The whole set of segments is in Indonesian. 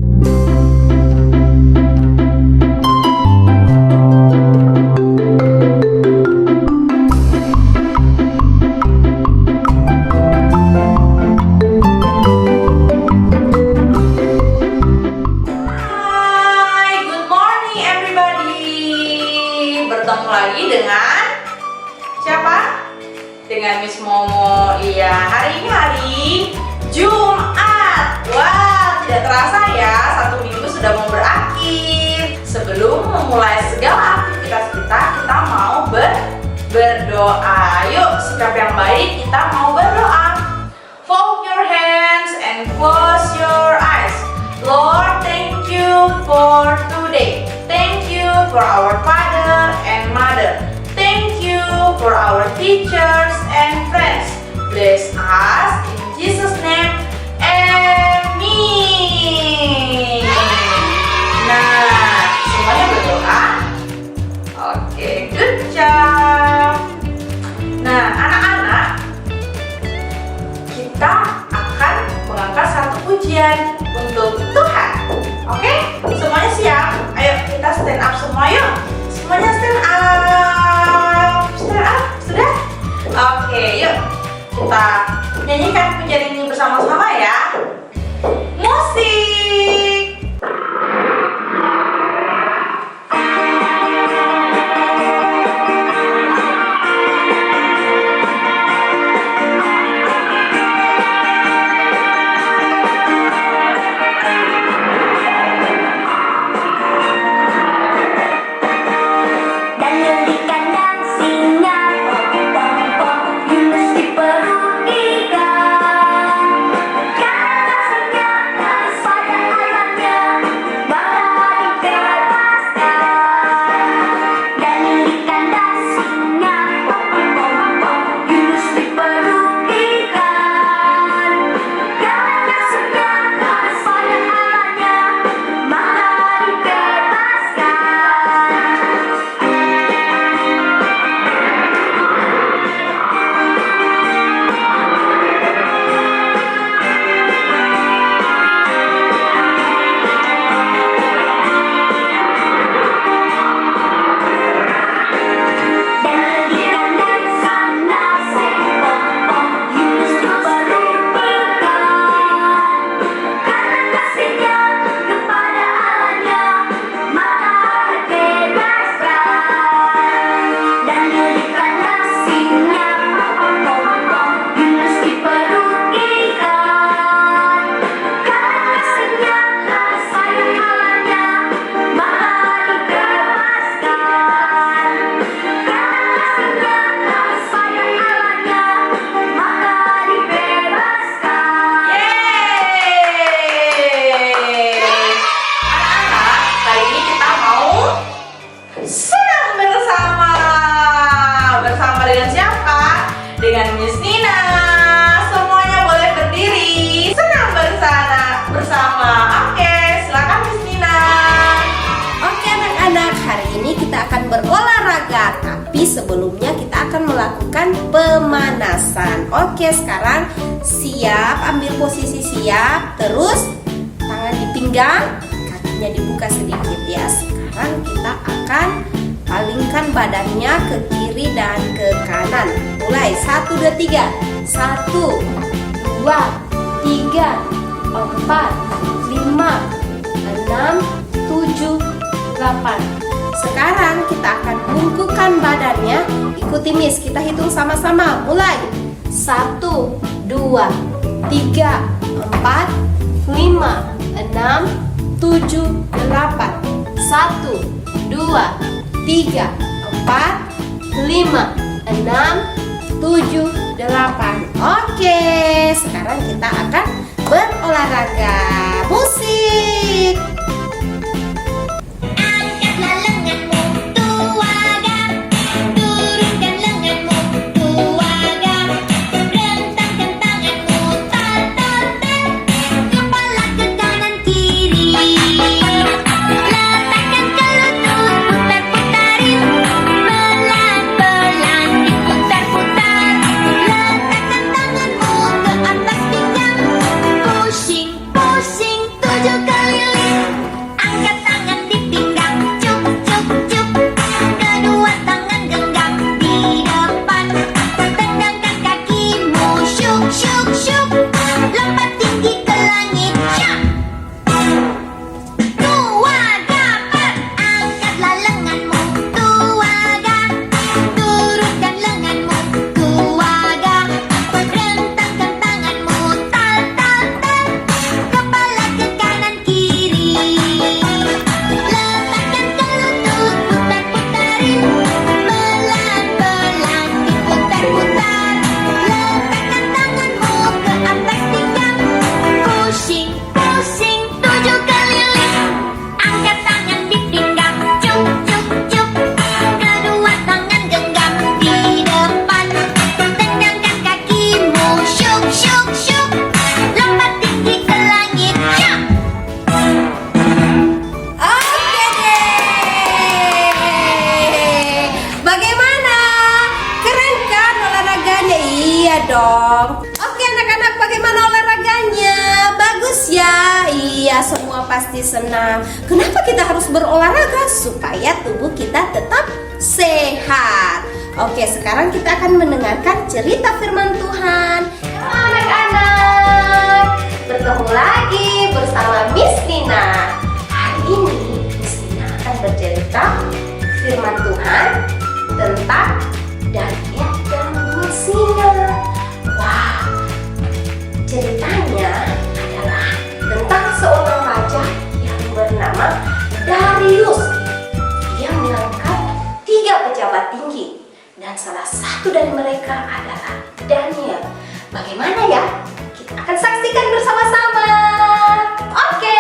Bertemu lagi dengan siapa? Dengan Miss Momo. Iya, hari ini hari Jumat. Wah, tidak terasa ya, satu minggu sudah mau berakhir. Sebelum memulai segala aktivitas kita mau berdoa. Yuk, sikap yang baik, kita mau berdoa. Fold your hands and close your eyes. Lord, thank you for today. Thank you for our father and mother. Thank you for our teachers and friends. Bless us in Jesus' name. Amen. Nah, semuanya berdoa. Oke, good job. Nah, anak-anak, kita akan mengangkat satu pujian untuk Tuhan. Oke, semuanya siap? Ayo kita stand up semua yuk. Semuanya stand up. Stand up, sudah? Oke, yuk kita nyanyikan pujian ini bersama-sama ya. Musik. Dengan Miss Nina. Semuanya boleh berdiri. Senang bersama. Oke, silakan Miss Nina. Oke anak-anak, hari ini kita akan berolahraga. Tapi sebelumnya kita akan melakukan pemanasan. Oke, sekarang siap, ambil posisi siap. Terus tangan di pinggang, kakinya dibuka sedikit ya. Sekarang kita akan palingkan badannya ke kiri dan ke kanan. Mulai 1, 2, 3. 1, 2, 3, 4, 5, 6, 7, 8. Sekarang kita akan bungkukkan badannya. Ikuti Miss, kita hitung sama-sama. Mulai 1, 2, 3, 4, 5, 6, 7, 8. 1, 2, 3, 4, 5, 6, 7, 8. Oke, sekarang kita akan berolahraga. Musik. Angkatlah lenganmu, tuaga. Turunkan lenganmu, tuaga. Rentangkan tanganmu, tat-tat-tat. Kepala ke kanan kiri. Letakkan ke lutut, putar-putarin. Pelan-pelan diputar-putar. Letakkan tanganmu ke atas pinggang. Pusing, pusing, ya semua pasti senang. Kenapa kita harus berolahraga? Supaya tubuh kita tetap sehat. Oke, sekarang kita akan mendengarkan cerita firman Tuhan. Halo anak-anak, bertemu lagi bersama Miss Nina. Hari ini Miss Nina akan bercerita firman Tuhan tentang Daniel dan dua singa. Wah, ceritanya adalah tentang seorang raja yang bernama Darius. Dia mengangkat 3 pejabat tinggi dan salah satu dari mereka adalah Daniel. Bagaimana ya? Kita akan saksikan bersama-sama. Oke.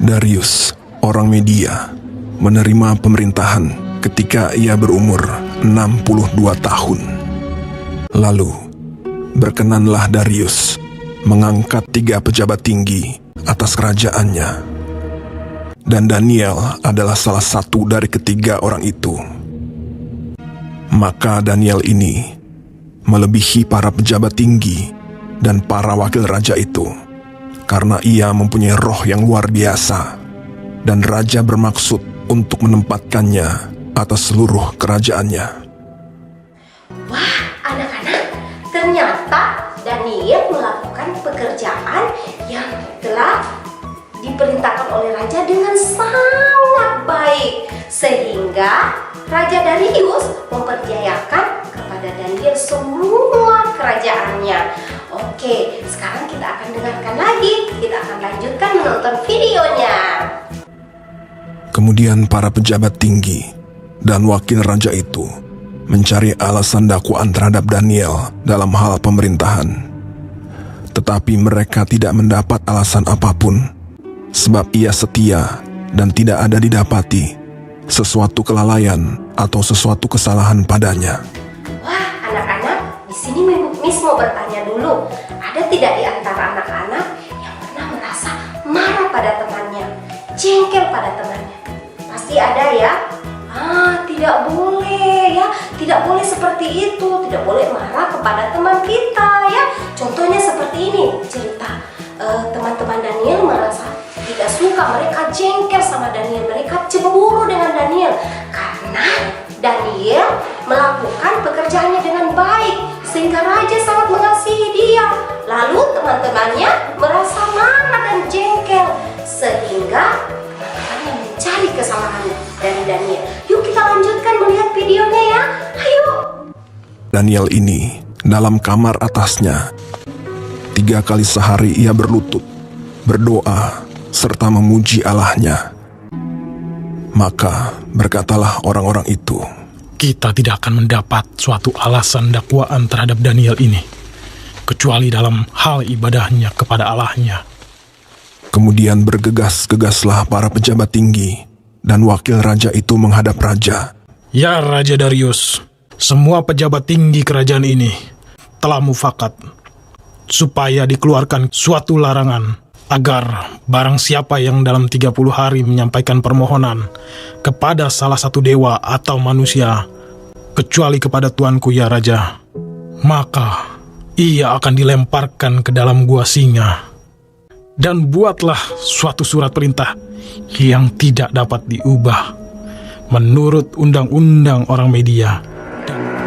Darius, orang Media, menerima pemerintahan ketika ia berumur 62 tahun. Lalu, berkenanlah Darius mengangkat 3 pejabat tinggi atas kerajaannya. Dan Daniel adalah salah satu dari ketiga orang itu. Maka Daniel ini melebihi para pejabat tinggi dan para wakil raja itu, karena ia mempunyai roh yang luar biasa, dan raja bermaksud untuk menempatkannya atas seluruh kerajaannya. Wah, anak-anak, ternyata Daniel melakukan pekerjaan yang telah diperintahkan oleh raja dengan sangat baik, sehingga Raja Darius mempercayakan kepada Daniel semua kerajaannya. Oke, sekarang kita akan dengarkan lagi. Kita akan lanjutkan menonton videonya. Kemudian para pejabat tinggi dan wakil raja itu mencari alasan dakwaan terhadap Daniel dalam hal pemerintahan. Tetapi mereka tidak mendapat alasan apapun, sebab ia setia dan tidak ada didapati sesuatu kelalaian atau sesuatu kesalahan padanya. Wah, anak-anak, di sini Miss mau bertanya dulu. Ada tidak di antara anak-anak yang pernah merasa marah pada temannya, jengkel pada temannya? Pasti ada ya. Tidak boleh ya, tidak boleh seperti itu, tidak boleh marah kepada teman kita ya. Contohnya seperti ini cerita teman-teman Daniel merasa tidak suka, mereka jengkel sama Daniel, mereka cemburu dengan Daniel karena Daniel melakukan pekerjaannya dengan baik sehingga raja sangat mengasihi dia. Lalu teman-temannya merasa marah dan jengkel sehingga teman-temannya mencari kesalahan dari Daniel. Yuk kita lanjutkan melihat videonya ya. Ayo. Daniel ini dalam kamar atasnya 3 kali sehari ia berlutut, berdoa, serta memuji Allahnya. Maka berkatalah orang-orang itu, kita tidak akan mendapat suatu alasan dakwaan terhadap Daniel ini, kecuali dalam hal ibadahnya kepada Allahnya. Kemudian bergegas-gegaslah para pejabat tinggi dan wakil raja itu menghadap raja. Ya Raja Darius, semua pejabat tinggi kerajaan ini telah mufakat supaya dikeluarkan suatu larangan agar barang siapa yang dalam 30 hari menyampaikan permohonan kepada salah satu dewa atau manusia, kecuali kepada tuanku ya Raja, maka ia akan dilemparkan ke dalam gua singa. Dan buatlah suatu surat perintah yang tidak dapat diubah menurut undang-undang orang Media.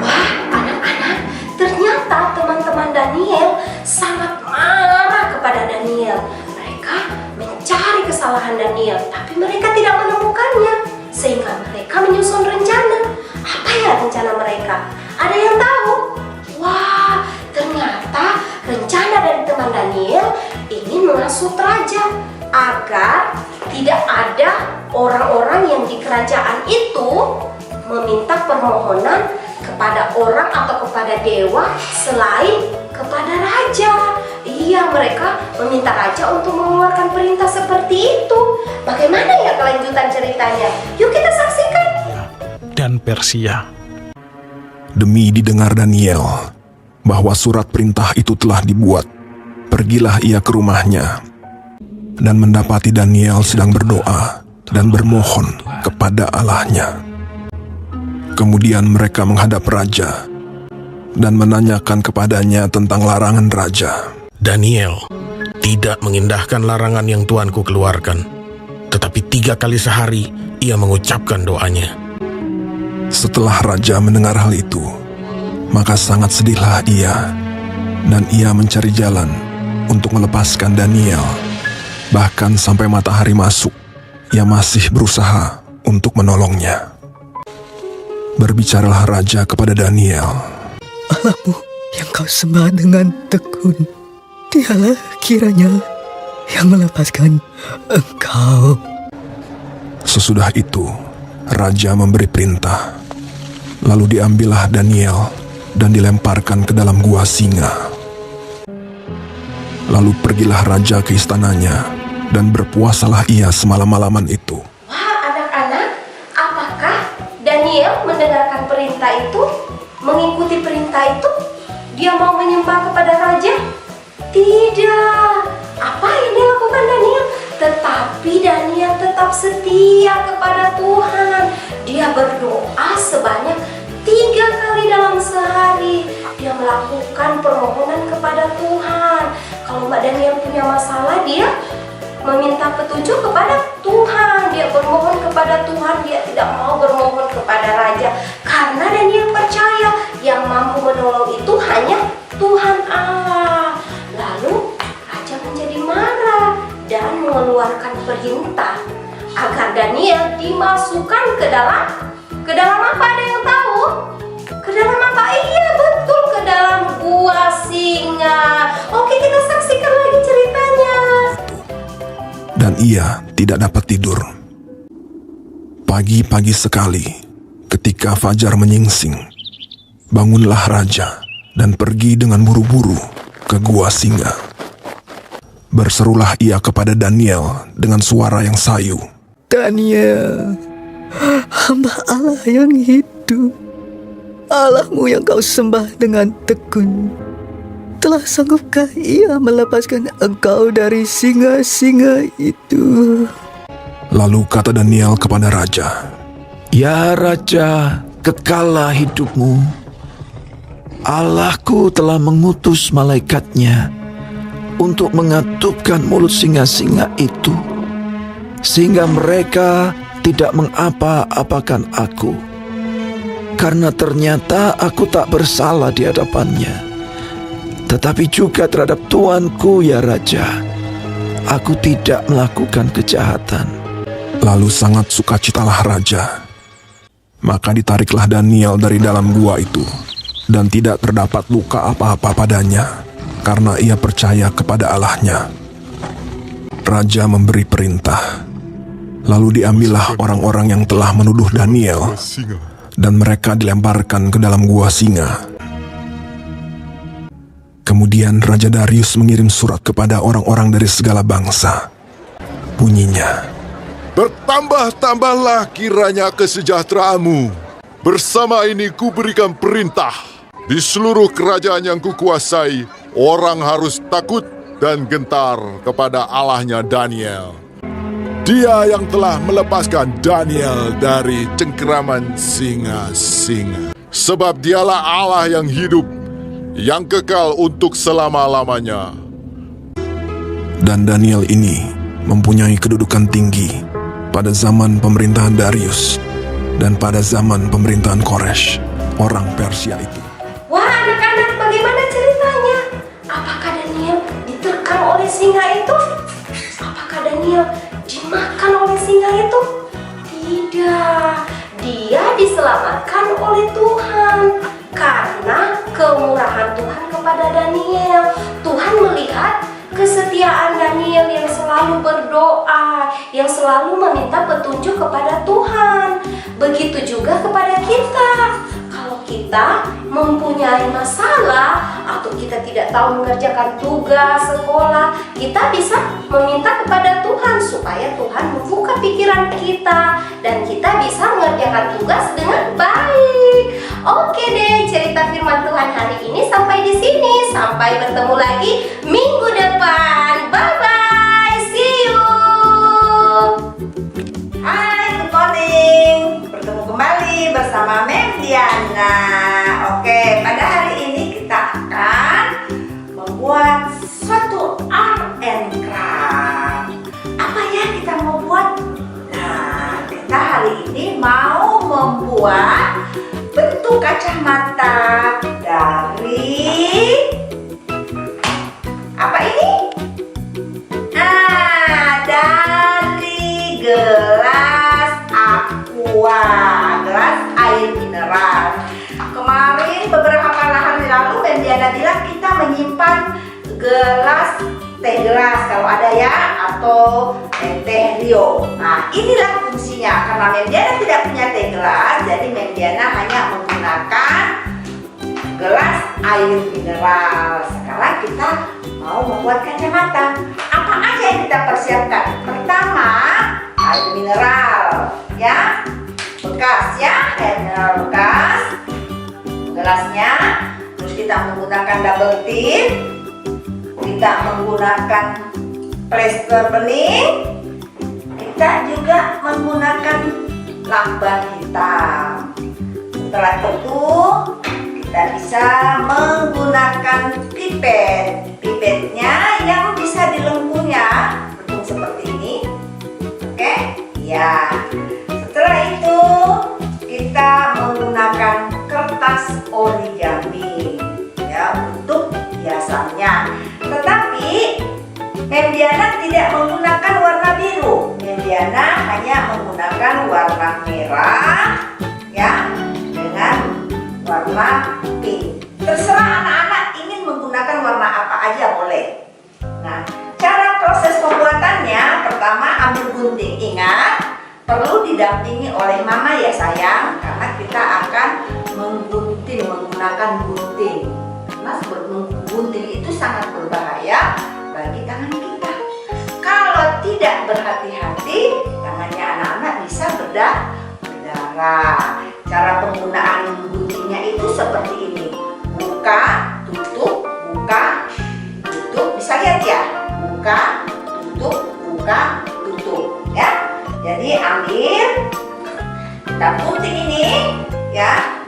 Wah, anak-anak, ternyata teman-teman Daniel sangat marah kepada Daniel. Mereka mencari kesalahan Daniel, tapi mereka tidak menemukannya. Sehingga mereka menyusun rencana. Apa ya rencana mereka? Ada yang tahu? Wah, ternyata rencana dari teman Daniel ingin menghasut raja agar tidak ada orang-orang yang di kerajaan itu meminta permohonan kepada orang atau kepada dewa selain kepada raja. Iya, mereka meminta raja untuk mengeluarkan perintah seperti itu. Bagaimana ya kelanjutan ceritanya? Yuk kita saksikan. Dan Persia. Demi didengar Daniel bahwa surat perintah itu telah dibuat, pergilah ia ke rumahnya. dan mendapati Daniel sedang berdoa dan bermohon kepada Allahnya. Kemudian mereka menghadap raja dan menanyakan kepadanya tentang larangan raja. Daniel tidak mengindahkan larangan yang tuanku keluarkan, tetapi 3 kali sehari ia mengucapkan doanya. Setelah raja mendengar hal itu, maka sangat sedihlah ia, dan ia mencari jalan untuk melepaskan Daniel. Bahkan sampai matahari masuk, ia masih berusaha untuk menolongnya. Berbicaralah raja kepada Daniel. Allahmu yang kau sembah dengan tekun, dialah kiranya yang melepaskan engkau. Sesudah itu, raja memberi perintah. Lalu diambillah Daniel dan dilemparkan ke dalam gua singa. Lalu pergilah raja ke istananya, dan berpuasalah ia semalam-malaman itu. Wah, anak-anak, apakah Daniel mendengarkan perintah itu? Mengikuti perintah itu? Dia mau menyembah kepada raja? Tidak. Apa yang dilakukan Daniel? Tetapi Daniel tetap setia kepada Tuhan. Dia berdoa sebanyak 3 kali dalam sehari. Dia melakukan permohonan kepada Tuhan. Kalau Mbak Daniel punya masalah, dia meminta petunjuk kepada Tuhan. Dia bermohon kepada Tuhan. Dia tidak mau bermohon kepada raja, karena Daniel percaya yang mampu menolong itu hanya Tuhan Allah. Lalu raja menjadi marah dan mengeluarkan perintah agar Daniel dimasukkan ke dalam apa? Ada yang tahu? Ke dalam apa? Iya, betul, ke dalam gua singa. Oke, kita saksikan lagi ceritanya. Dan ia tidak dapat tidur. Pagi-pagi sekali, ketika fajar menyingsing, bangunlah raja dan pergi dengan buru-buru ke gua singa. Berserulah ia kepada Daniel dengan suara yang sayu. Daniel, hamba Allah yang hidup, Allahmu yang kau sembah dengan tekun, telah sanggupkah ia melepaskan engkau dari singa-singa itu? Lalu kata Daniel kepada raja, Ya Raja, kekallah hidupmu. Allahku telah mengutus malaikatnya untuk mengatupkan mulut singa-singa itu, sehingga mereka tidak mengapa-apakan aku. Karena ternyata aku tak bersalah di hadapannya, tetapi juga terhadap tuanku ya Raja, aku tidak melakukan kejahatan. Lalu sangat sukacitalah raja. Maka ditariklah Daniel dari dalam gua itu, dan tidak terdapat luka apa-apa padanya, karena ia percaya kepada Allahnya. Raja memberi perintah. Lalu diambillah orang-orang yang telah menuduh Daniel, dan mereka dilemparkan ke dalam gua singa. Kemudian Raja Darius mengirim surat kepada orang-orang dari segala bangsa. Bunyinya, Bertambah-tambahlah kiranya kesejahteraanmu. Bersama ini kuberikan perintah. Di seluruh kerajaan yang kukuasai, orang harus takut dan gentar kepada Allahnya Daniel. Dia yang telah melepaskan Daniel dari cengkeraman singa-singa. Sebab dialah Allah yang hidup, yang kekal untuk selama-lamanya. dan Daniel ini mempunyai kedudukan tinggi pada zaman pemerintahan Darius dan pada zaman pemerintahan Koresh, orang Persia itu. Wah, anak-anak, bagaimana ceritanya? Apakah Daniel diterkam oleh singa itu? Apakah Daniel dimakan oleh singa itu? Tidak. Dia diselamatkan oleh Tuhan karena kemurahan Tuhan kepada Daniel. Tuhan melihat kesetiaan Daniel yang selalu berdoa, yang selalu meminta petunjuk kepada Tuhan. Begitu juga kepada kita. Kalau kita mempunyai masalah atau kita tidak tahu mengerjakan tugas sekolah, kita bisa meminta kepada Tuhan supaya Tuhan membuka pikiran kita dan kita bisa mengerjakan tugas dengan baik. Oke deh, cerita firman Tuhan hari ini sampai di sini. Sampai bertemu lagi minggu depan. Bye bye. See you. membuat bentuk kacamata dari apa ini? Dari gelas aqua, gelas air mineral. Kemarin beberapa hari lalu Mendiana bilang kita menyimpan gelas teh gelas kalau ada ya, atau teh Rio. Nah, inilah fungsinya. Karena Mendiana tidak punya teh gelas, jadi Mendiana hanya menggunakan gelas air mineral. Sekarang kita mau membuat kacamata. Apa aja yang kita persiapkan? Pertama, air mineral ya, bekas ya, air mineral bekas, gelasnya. Terus kita menggunakan double tip, kita menggunakan plester bening, kita juga menggunakan lakban hitam. Setelah itu kita bisa menggunakan pipet. Pipetnya yang bisa dilengkung ya, bentuk seperti ini. Oke, ya. Setelah itu kita menggunakan kertas origami ya untuk hiasannya. Tetapi Mendiana tidak menggunakan warna biru. Mendiana hanya menggunakan warna merah ya dengan warna pink. Terserah anak-anak ingin menggunakan warna apa aja boleh. Nah, cara proses pembuatannya, pertama ambil gunting. Ingat, perlu didampingi oleh mama ya sayang, karena kita akan menggunting menggunakan gunting. Karena menggunting itu sangat berbahaya bagi tangan kita. Kalau tidak berhati-hati, tangannya anak-anak bisa berdarah. Cara penggunaan guntingnya itu seperti ini. Buka, tutup, buka, tutup. Bisa lihat ya? Buka, tutup ya. Jadi ambil, kita gunting ini ya,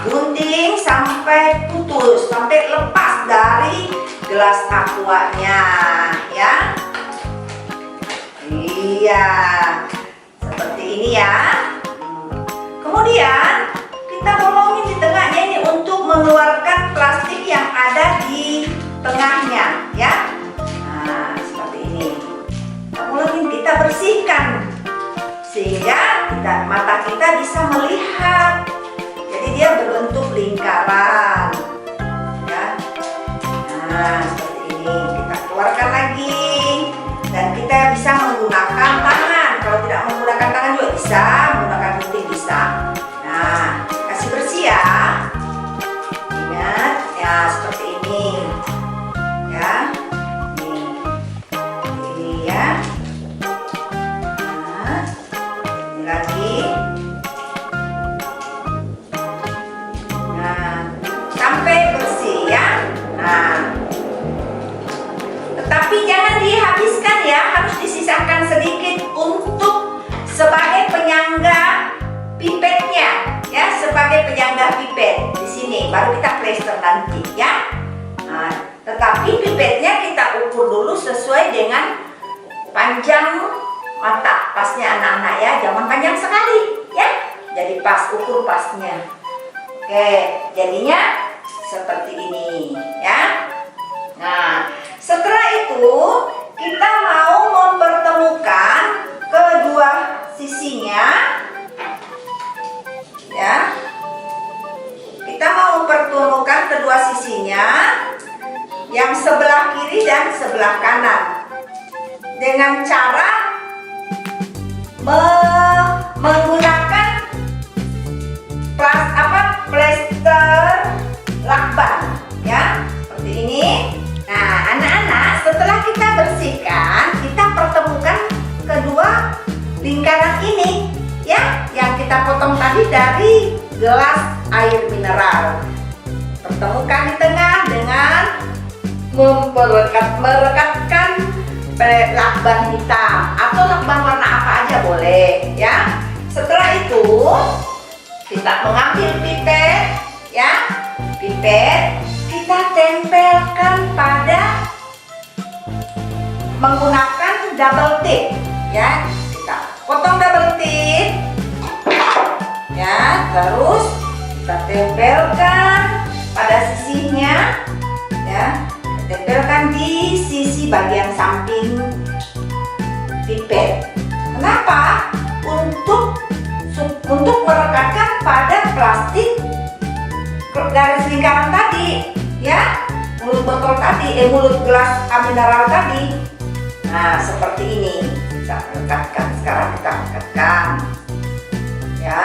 gunting sampai putus, sampai lepas dari gelas aquanya ya. Iya, seperti ini ya. Kemudian kita bolongin di tengahnya ini untuk mengeluarkan plastik yang ada di tengahnya ya. Nah, seperti ini. Kita bolongin, kita bersihkan sehingga mata kita bisa melihat. Jadi dia berbentuk lingkaran ya. Nah, seperti ini. Kita keluarkan lagi dan kita bisa menggunakan tangan. Kalau tidak menggunakan tangan juga bisa, menggunakan gunting bisa. Nah, kasih bersih ya. Ingat ya, seperti ini ya. Ini ya. Nah, ini lagi. Nah, sampai bersih ya. Nah, tetapi jangan dihabiskan ya, harus disisakan sedikit untuk sebagai penyangga pipetnya ya, sebagai penyangga pipet di sini. Baru kita plester nanti ya. Nah, tetapi pipetnya kita ukur dulu sesuai dengan panjang mata pasnya anak-anak ya, jangan panjang sekali ya. Jadi pas, ukur pasnya. Oke, jadinya seperti ini ya. Nah, setelah itu kita mau mempertemukan kedua sisinya ya. Kita mau mempertemukan kedua sisinya, yang sebelah kiri dan sebelah kanan, dengan cara menggunakan plester lakban ya, seperti ini. Nah, anak-anak, setelah kita bersihkan, kita pertemukan kedua lingkaran ini ya, yang kita potong tadi dari gelas air mineral. Pertemukan di tengah dengan merekatkan lakban hitam atau lakban warna apa aja boleh ya. Setelah itu kita mengambil pipet ya, pipet kita tempelkan pada menggunakan double tip ya. Kita potong double tip. Ya, terus kita tempelkan pada sisinya. Ya, kita tempelkan di sisi bagian samping pipet. Kenapa? Untuk merekatkan pada plastik garis lingkaran tadi, ya, mulut botol tadi, mulut gelas mineral tadi. Nah, seperti ini kita rekatkan. Sekarang kita rekatkan, ya.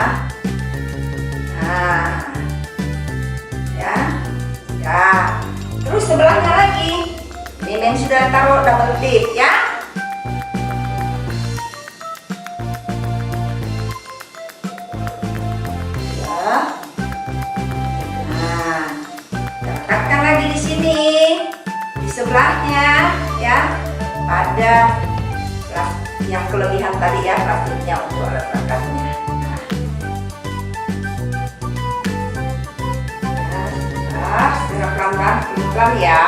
Nah, ya. Terus sebelahnya lagi, Mimin sudah taruh double tip, ya. Rekatkan lagi di sini, di sebelahnya, ya, pada yang kelebihan tadi, ya, plastiknya untuk alat rekatnya. Pelan-pelan, ya, supaya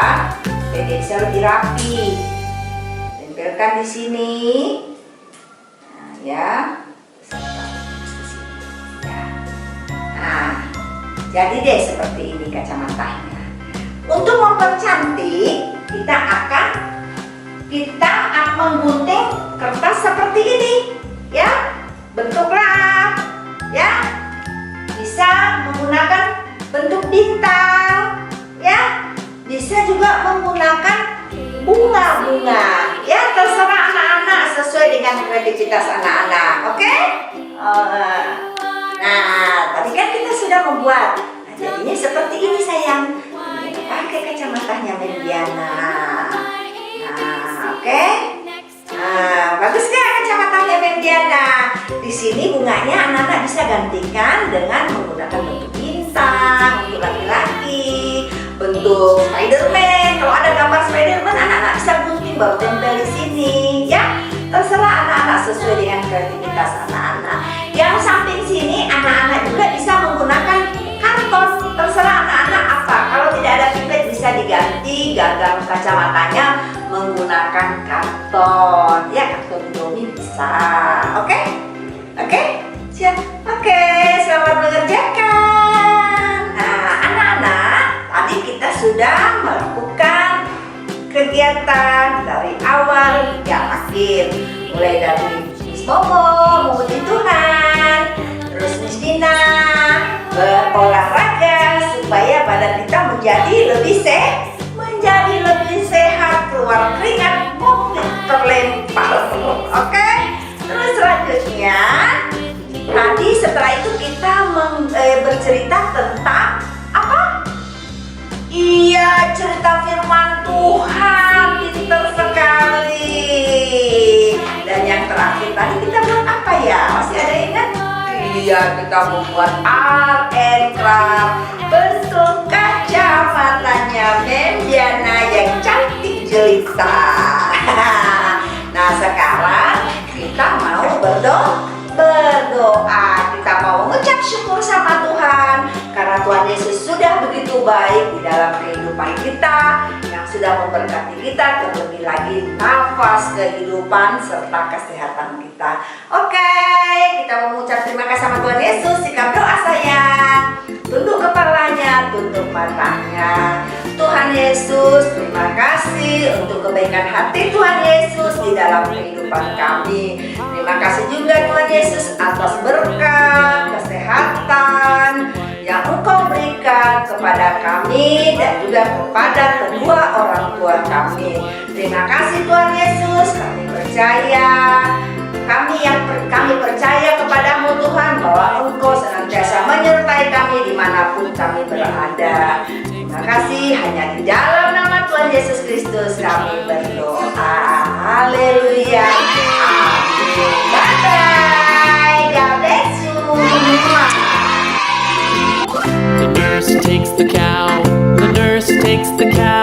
dia bisa lebih rapi. Tempelkan di sini, nah, ya. Nah, jadi deh seperti ini kacamatanya. Untuk mempercantik, kita akan menggunting kertas seperti ini, ya. Bentuklah, ya. Bisa menggunakan bentuk bintang, ya. Bisa juga menggunakan bunga-bunga, ya. Terserah anak-anak sesuai dengan kreativitas anak-anak, oke? Nah, tadi kan kita sudah membuat. Nah, jadinya seperti ini, sayang. Pakai kacamatanya Mendiana. Nah, oke. Nah, bagus gak kacamatanya Mendiana? Di sini bunganya anak-anak bisa gantikan dengan menggunakan bentuk bintang untuk laki-laki, bentuk Spiderman. Kalau ada gambar Spiderman, anak-anak bisa gunting baru tempel di sini, ya. Terserah anak-anak sesuai dengan kreativitas anak-anak. Yang samping sini anak-anak juga bisa menggunakan karton. Terserah anak-anak apa. Kalau tidak ada pipet bisa diganti gagang kacamatanya menggunakan karton. Ya, karton Indomie bisa. Oke? Siap? Oke, selamat mengerjakan. Nah, anak-anak, tadi kita sudah melakukan kegiatan dari awal hingga akhir. Mulai dari Miss Momo memuji Tuhan, terus Miss Dina berolahraga supaya badan kita menjadi lebih sehat, keluar keringat, mungkin terlempar. Oke? Terus selanjutnya, tadi setelah itu kita bercerita tentang apa? Iya, cerita firman Tuhan, pintar sekali. Dan yang terakhir tadi kita buat apa ya? Masih ada ingat? Iya, kita membuat art and craft bentuk kacamatanya Mendiana yang cantik jelita. Nah, sekarang kita mau berdoa. Kita mau mengucap syukur sama Tuhan karena Tuhan Yesus sudah begitu baik di dalam kehidupan kita, yang sudah memberkati kita, terlebih lagi nafas kehidupan serta kesehatan kita. Oke, kita mengucap terima kasih sama Tuhan Yesus. Sikap doa sayang, tunduk kepalanya, tutup matanya. Tuhan Yesus, terima kasih untuk kebaikan hati Tuhan Yesus di dalam kehidupan kami. Terima kasih juga Tuhan Yesus atas berkat, kesehatan yang Engkau berikan kepada kami dan juga kepada kedua orang tua kami. Terima kasih Tuhan Yesus, kami percaya. Kami percaya kepadamu Tuhan bahwa Engkau senantiasa menyertai kami dimanapun kami berada. Terima kasih, hanya di dalam nama Tuhan Yesus Kristus kami berdoa. Haleluya. Amin. Bye-bye. God bless you. The nurse takes the cow. The nurse takes the cow.